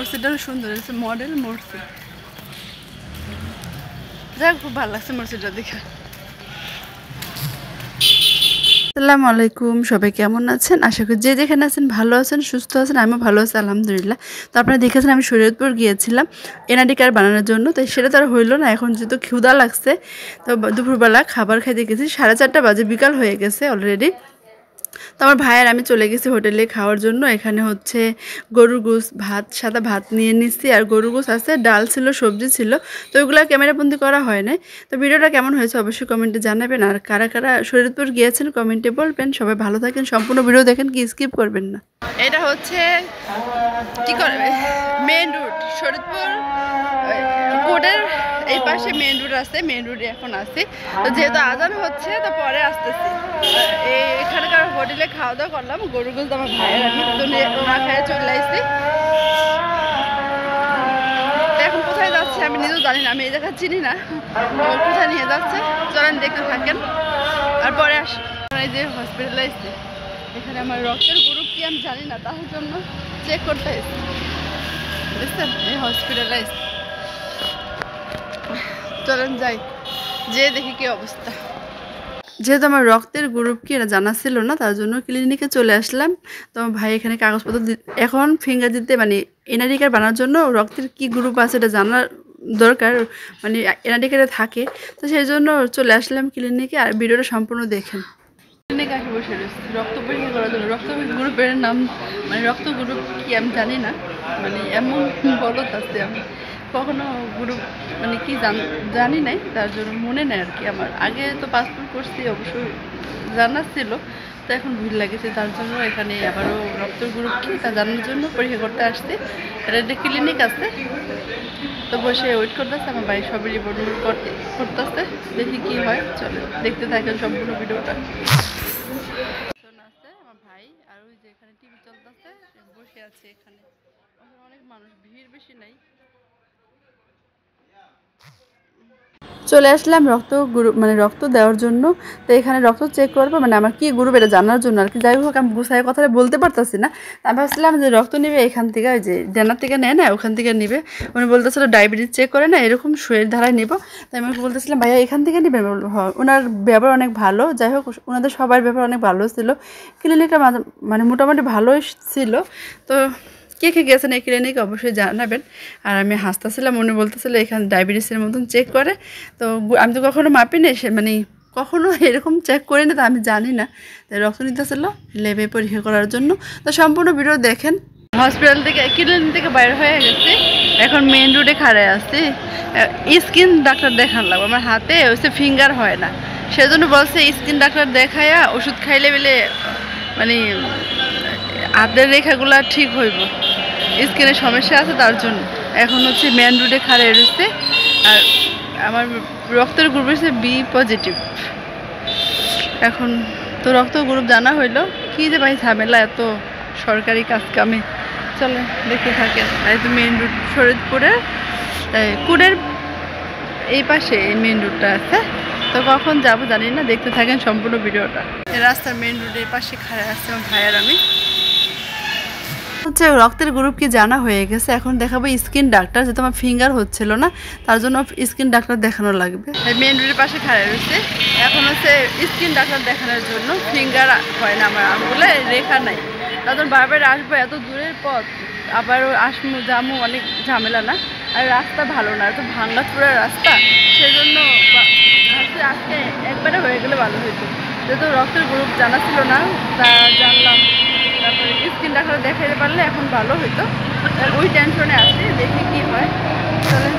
মসজিদটাও সুন্দর হয়েছে, মডেল মসজিদ। যাক, খুব ভালো লাগছে মসজিদটা দেখে। আসসালামু আলাইকুম, সবাই কেমন আছেন? আশা করি যে যেখানে আছেন ভালো আছেন, সুস্থ আছেন। আমিও ভালো আছি আলহামদুলিল্লাহ। তো আপনারা দেখেছেন আমি শরীয়তপুর গিয়েছিলাম এনআইডি কার্ড বানানোর জন্য। তো সেটা তো আর হইলো না। এখন যেহেতু ক্ষুধা লাগছে, তো দুপুরবেলা খাবার খাইতে গেছি, 4:30 বাজে, বিকাল হয়ে গেছে অলরেডি। তো আমার ভাইয়ের আমি চলে গেছি হোটেলে খাওয়ার জন্য। এখানে হচ্ছে গরুর গোস, ভাত, সাদা ভাত নিয়ে নিচ্ছি, আর গরুর গোস আছে, ডাল ছিল, সবজি ছিল। তো ওইগুলো ক্যামেরাবন্দি করা হয় না। তো ভিডিওটা কেমন হয়েছে অবশ্যই কমেন্টে জানাবেন, আর কারা কারা শরীয়তপুর গিয়েছেন কমেন্টে বলবেন। সবাই ভালো থাকেন, সম্পূর্ণ ভিডিও দেখেন, কি স্কিপ করবেন না। এটা হচ্ছে কি করবে মেইন রুট, শরীয়তপুর কোর্টের এই পাশে মেইন রুট আছে, মেইন রুটে এখন আসি। তো যেহেতু আজান হচ্ছে, তো পরে আসতেছি। এখানকার হোটেলে খাওয়া দাওয়া করলাম, গরু গোস আমার ভাইয়ের আমি তো ওনা খাইয়ে চলে আসছি। এখন কোথায় যাচ্ছে আমি নিজেও জানি না, আমি এই জায়গা চিনি না, কোথায় নিয়ে যাচ্ছে চলেন দেখতে থাকেন। আর পরে আসি এই যে হসপিটালে আসছি, এখানে আমার রক্তের গ্রুপ কি আমি জানি না, তার জন্য চেক করতে এসেছি, বুঝছেন? এই হসপিটালে আসছি, চলেন যাই, যে দেখি কি অবস্থা। যেহেতু আমার রক্তের গ্রুপ কি এটা জানা ছিল না, তার জন্য ক্লিনিকে চলে আসলাম। তো আমার ভাই এখানে কাগজপত্র এখন ফিঙ্গার দিতে, মানে এনআইডি কার্ড বানানোর জন্য রক্তের কি গ্রুপ আছে এটা জানার দরকার, মানে এনআইডি কার্ডে থাকে। তো সেই জন্য চলে আসলাম ক্লিনিকে, আর ভিডিওটা সম্পূর্ণ দেখেন। ক্লিনিকে আসে বসে রয়েছে রক্ত পরীক্ষা করার জন্য। রক্ত গ্রুপের নাম, মানে রক্ত গ্রুপ কি আমি জানি না, মানে এমন বলত আছে, আমি কখনো গ্রুপ মানে কি জানি নাই, তার জন্য মনে নেই আর কি। আমার আগে তো পাসপোর্ট করছি, অবশ্যই জানা ছিল, তো এখন ভিড় লাগেছে, তার জন্য এখানে আবারও রক্তের গ্রুপ কি তা জানার জন্য পরীক্ষা করতে আসছে। এটা একটা ক্লিনিক আছে, তো বসে ওয়েট করতেছে। আমার বাড়ির সবই রিপোর্ট করতেছে, দেখি কি হয়। চলে দেখতে থাকেন সম্পূর্ণ ভিডিওটা। আছে আমার ভাই, আর ওই যে এখানে টিভি চলতেছে, বসে আছে এখানে। অনেক মানুষ, ভিড় বেশি নাই। চলে আসলাম রক্ত গ্রুপ, মানে রক্ত দেওয়ার জন্য। তো এখানে রক্ত চেক করবো, মানে আমার কি গ্রুপ এটা জানার জন্য আর কি। যাই হোক, আমি গুছাই কথাটা বলতে পারতেছি না। আমি ভাবছিলাম যে রক্ত নিবে এখান থেকে, ওই যে ডেনার থেকে নেয় না, ওখান থেকে নিবে। উনি বলতেছিল ডায়াবেটিস চেক করে না, এরকম শরীর ধারায় নিব। তাই আমি বলতেছিলাম ভাইয়া এখান থেকে নিবে। ওনার ব্যবহার অনেক ভালো। যাই হোক, ওনাদের সবার ব্যবহার অনেক ভালো ছিল। ক্লিনিকটা মানে মোটামুটি ভালোই ছিল। তো কে কে গেছেন এই ক্লিনিকে অবশ্যই জানাবেন। আর আমি হাসতেছিলাম, উনি বলতেছিল এখানে ডায়াবেটিসের মতন চেক করে। তো আমি তো কখনো মাপি না, মানে কখনো এরকম চেক করে না, তো আমি জানি না। তাই রক্ত নিতেছিল লেবে পরীক্ষা করার জন্য। তো সম্পূর্ণ ভিডিও দেখেন। হসপিটাল থেকে ক্লিনিক থেকে বাইরে হয়ে গেছে, এখন মেইন রোডে খাড়ায় আসছি। স্কিন ডাক্তার দেখান লাগবে, আমার হাতে হচ্ছে ফিঙ্গার হয় না, সেজন্য বলছে স্কিন ডাক্তার দেখাইয়া ওষুধ খাইলে বলে মানে হাতের রেখাগুলো ঠিক হইব, স্কিনের সমস্যা আছে, তার জন্য এখন হচ্ছে মেন রোডে খাড়া রয়েছে। আর আমার রক্তের গ্রুপ হচ্ছে বি পজিটিভ। এখন তো রক্ত গ্রুপ জানা হইলো, কি যে ভাই ঝামেলা এত সরকারি কাজ কামে। চলে দেখতে থাকেন। এই তো মেন রোড শরীয়তপুরের কুড়ের এই পাশে এই মেন রোডটা আছে। তো কখন যাবো জানি না, দেখতে থাকেন সম্পূর্ণ ভিডিওটা। এই রাস্তার মেন রোডের পাশে খাড়া আসছে আমার ভাইয়ের আমি। হচ্ছে রক্তের গ্রুপ কি জানা হয়ে গেছে, এখন দেখাবো স্কিন ডাক্তার। যেহেতু আমার ফিঙ্গার হচ্ছিল না, তার জন্য স্কিন ডাক্তার দেখানো লাগবে। মেন রোডের পাশে খাড়া রয়েছে, এখন হচ্ছে স্কিন ডাক্তার দেখানোর জন্য। ফিঙ্গার হয় না আমার আঙুলে, রেখা নাই, তার জন্য বারবার আসবো, এত দূরের পথ, আবার আসবো যামু, অনেক ঝামেলা না। আর রাস্তা ভালো না, এত ভাঙ্গাচুরা রাস্তা, সেজন্য আজকে একবারে হয়ে গেলে ভালো হইতো। যেহেতু রক্তের গ্রুপ জানা ছিল না, তা জানলাম, তারপরে স্কিন ডাক্তার দেখাইতে পারলে এখন ভালো হইতো। ওই টেনশনে আসছি, দেখি কি হয়। তাহলে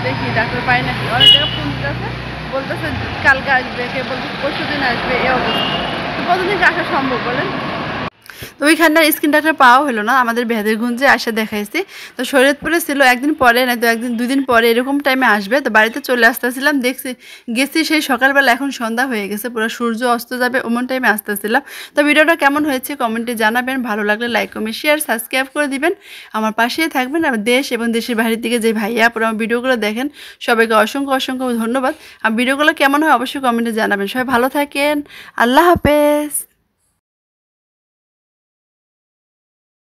দেখি ডাক্তার পাই নাকি। অনেক জায়গায় ফোন দিতেছে, বলতেছে কালকে আসবে, কে বলতেছে পরশু দিন আসবে, এই অবস্থা। তো কতদিন আসা সম্ভব বলেন? তো ওইখানটার স্কিন ডাক্তার পাওয়া হলো না, আমাদের বেহাদেরগঞ্জে আসা দেখাইছি। তো শরীয়তপুরে ছিল, একদিন পরে না তো একদিন 2 দিন পরে এরকম টাইমে আসবে। তো বাড়িতে চলে আসতেছিলাম, গেছি সেই সকালবেলা, এখন সন্ধ্যা হয়ে গেছে, পুরো সূর্য অস্ত যাবে ওমন টাইমে আসতেছিলাম। তো ভিডিওটা কেমন হয়েছে কমেন্টে জানাবেন, ভালো লাগলে লাইক কমেন্ট শেয়ার সাবস্ক্রাইব করে দিবেন, আমার পাশেই থাকবেন। আর দেশ এবং দেশের বাইরের দিকে যে ভাইয়া পুরো আমার ভিডিওগুলো দেখেন, সবাইকে অসংখ্য অসংখ্য ধন্যবাদ। আর ভিডিওগুলো কেমন হয় অবশ্যই কমেন্টে জানাবেন। সবাই ভালো থাকেন, আল্লাহ হাফেজ।